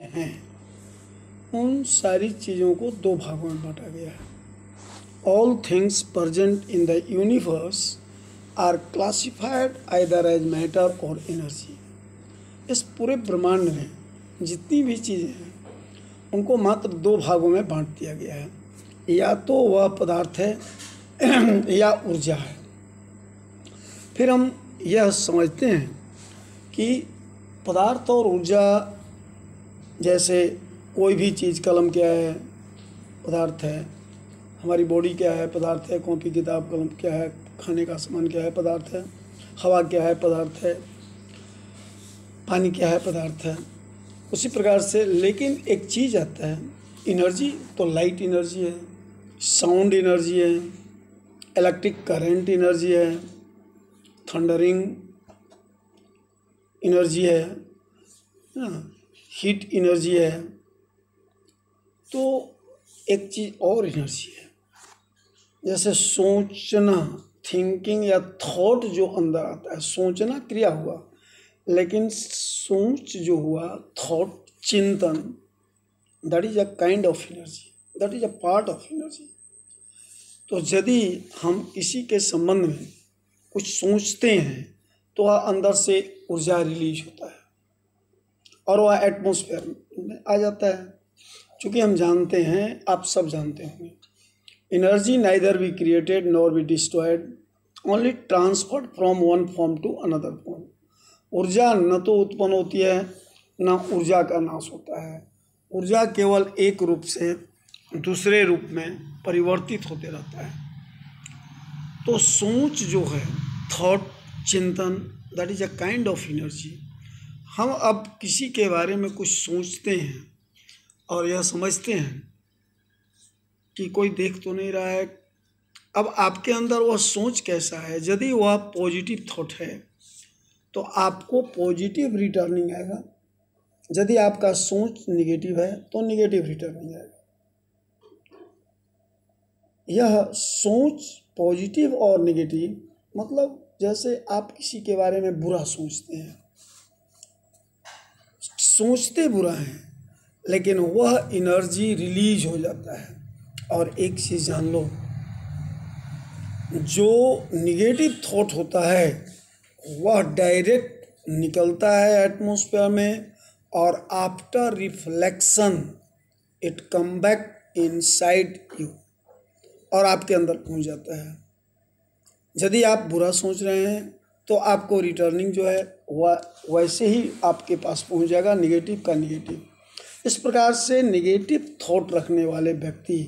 हैं, उन सारी चीज़ों को दो भागों में बांटा गया है। All things present in the universe are classified either as matter or energy. इस पूरे ब्रह्मांड में जितनी भी चीज़ें हैं उनको मात्र दो भागों में बांट दिया गया है, या तो वह पदार्थ है या ऊर्जा है। फिर हम यह समझते हैं कि पदार्थ और ऊर्जा, जैसे कोई भी चीज़, कलम क्या है, पदार्थ है, हमारी बॉडी क्या है, पदार्थ है, कॉपी किताब कलम क्या है, खाने का सामान क्या है, पदार्थ है, हवा क्या है, पदार्थ है, पानी क्या है, पदार्थ है। उसी प्रकार से लेकिन एक चीज़ आता है एनर्जी, तो लाइट एनर्जी है, साउंड एनर्जी है, इलेक्ट्रिक करंट एनर्जी है, थंडरिंग एनर्जी है, हीट एनर्जी है। तो एक चीज़ और एनर्जी है, जैसे सोचना, थिंकिंग या थॉट जो अंदर आता है। सोचना क्रिया हुआ, लेकिन सोच जो हुआ, थॉट, चिंतन, that is a kind of energy, that is a part of energy. तो यदि हम इसी के संबंध में कुछ सोचते हैं तो वह अंदर से ऊर्जा रिलीज होता है और वह एटमॉस्फेयर में आ जाता है। चूँकि हम जानते हैं, आप सब जानते होंगे, energy neither be created nor be destroyed, only transferred from one form to another form. ऊर्जा न तो उत्पन्न होती है, न ऊर्जा का नाश होता है। ऊर्जा केवल एक रूप से दूसरे रूप में परिवर्तित होते रहता है। तो सोच जो है, थॉट, चिंतन, that is a kind of energy. हम अब किसी के बारे में कुछ सोचते हैं और यह समझते हैं कि कोई देख तो नहीं रहा है। अब आपके अंदर वह सोच कैसा है, यदि वह पॉजिटिव थॉट है तो आपको पॉजिटिव रिटर्निंग आएगा। यदि आपका सोच निगेटिव है तो निगेटिव रिटर्निंग आएगा। यह सोच पॉजिटिव और निगेटिव, मतलब जैसे आप किसी के बारे में बुरा सोचते हैं, सोचते बुरा हैं, लेकिन वह एनर्जी रिलीज हो जाता है। और एक चीज़ जान लो, जो निगेटिव थॉट होता है वह डायरेक्ट निकलता है एटमॉस्फेयर में, और after reflection it come back inside you, और आपके अंदर पहुंच जाता है। यदि आप बुरा सोच रहे हैं तो आपको रिटर्निंग जो है वह वैसे ही आपके पास पहुंच जाएगा, निगेटिव का निगेटिव। इस प्रकार से निगेटिव थॉट रखने वाले व्यक्ति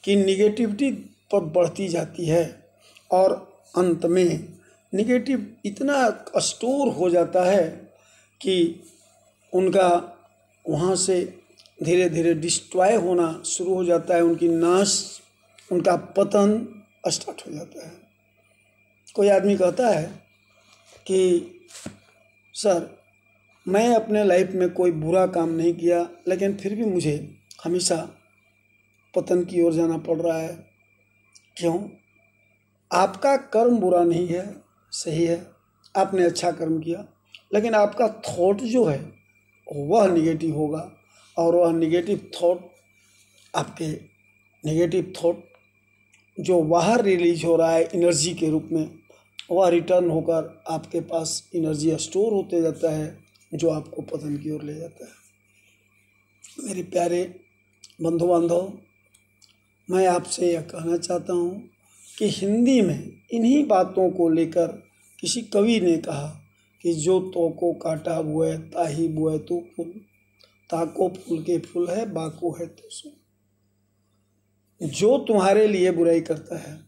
की निगेटिविटी पर बढ़ती जाती है, और अंत में निगेटिव इतना स्टोर हो जाता है कि उनका वहाँ से धीरे धीरे डिस्ट्रॉय होना शुरू हो जाता है, उनकी नाश, उनका पतन स्टार्ट हो जाता है। कोई आदमी कहता है कि सर, मैं अपने लाइफ में कोई बुरा काम नहीं किया, लेकिन फिर भी मुझे हमेशा पतन की ओर जाना पड़ रहा है। क्यों? आपका कर्म बुरा नहीं है, सही है, आपने अच्छा कर्म किया, लेकिन आपका थॉट जो है वह निगेटिव होगा, और वह निगेटिव थॉट, आपके निगेटिव थॉट जो बाहर रिलीज हो रहा है एनर्जी के रूप में, वह रिटर्न होकर आपके पास एनर्जी स्टोर होते जाता है, जो आपको पतन की ओर ले जाता है। मेरे प्यारे बंधु बांधव, मैं आपसे यह कहना चाहता हूँ कि हिंदी में इन्हीं बातों को लेकर किसी कवि ने कहा कि जो तो को काटा बुए ताही बुए तू फूल, ताको फूल के फूल है, बाको है तो सो। जो तुम्हारे लिए बुराई करता है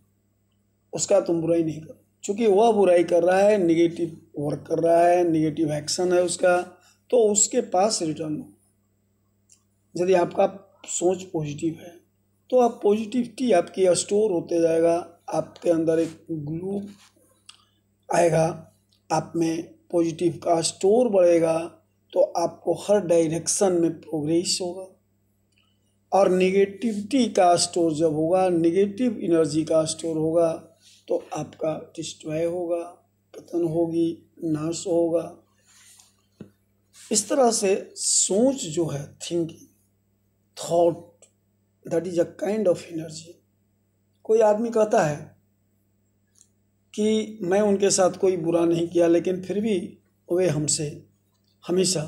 उसका तुम बुराई नहीं करो, चूँकि वह बुराई कर रहा है, निगेटिव वर्क कर रहा है, निगेटिव एक्शन है उसका, तो उसके पास रिटर्न हो। यदि आपका सोच पॉजिटिव है तो आप पॉजिटिविटी आपकी स्टोर होते जाएगा, आपके अंदर एक ग्लू आएगा, आप में पॉजिटिव का स्टोर बढ़ेगा, तो आपको हर डायरेक्शन में प्रोग्रेस होगा। और निगेटिविटी का स्टोर जब होगा, निगेटिव एनर्जी का स्टोर होगा, तो आपका डिस्ट्रॉय होगा, पतन होगी, नाश होगा। इस तरह से सोच जो है, thinking, thought, that is a kind of energy. कोई आदमी कहता है कि मैं उनके साथ कोई बुरा नहीं किया, लेकिन फिर भी वे हमसे हमेशा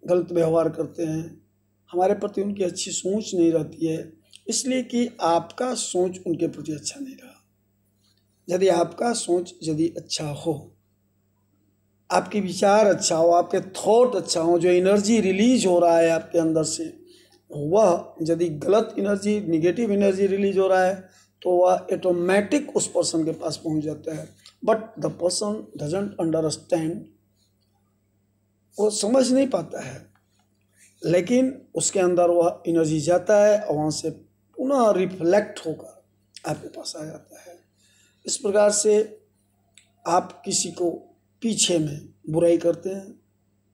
गलत व्यवहार करते हैं, हमारे प्रति उनकी अच्छी सोच नहीं रहती है, इसलिए कि आपका सोच उनके प्रति अच्छा नहीं रहा। यदि आपका सोच यदि अच्छा हो, आपके विचार अच्छा हो, आपके थॉट अच्छा हो, जो एनर्जी रिलीज हो रहा है आपके अंदर से, वह यदि गलत एनर्जी, निगेटिव एनर्जी रिलीज हो रहा है, तो वह ऑटोमेटिक उस पर्सन के पास पहुंच जाता है। But the person doesn't understand, वो समझ नहीं पाता है, लेकिन उसके अंदर वह एनर्जी जाता है और वहाँ से पुनः रिफ्लेक्ट होकर आपके पास आ जाता है। इस प्रकार से आप किसी को पीछे में बुराई करते हैं,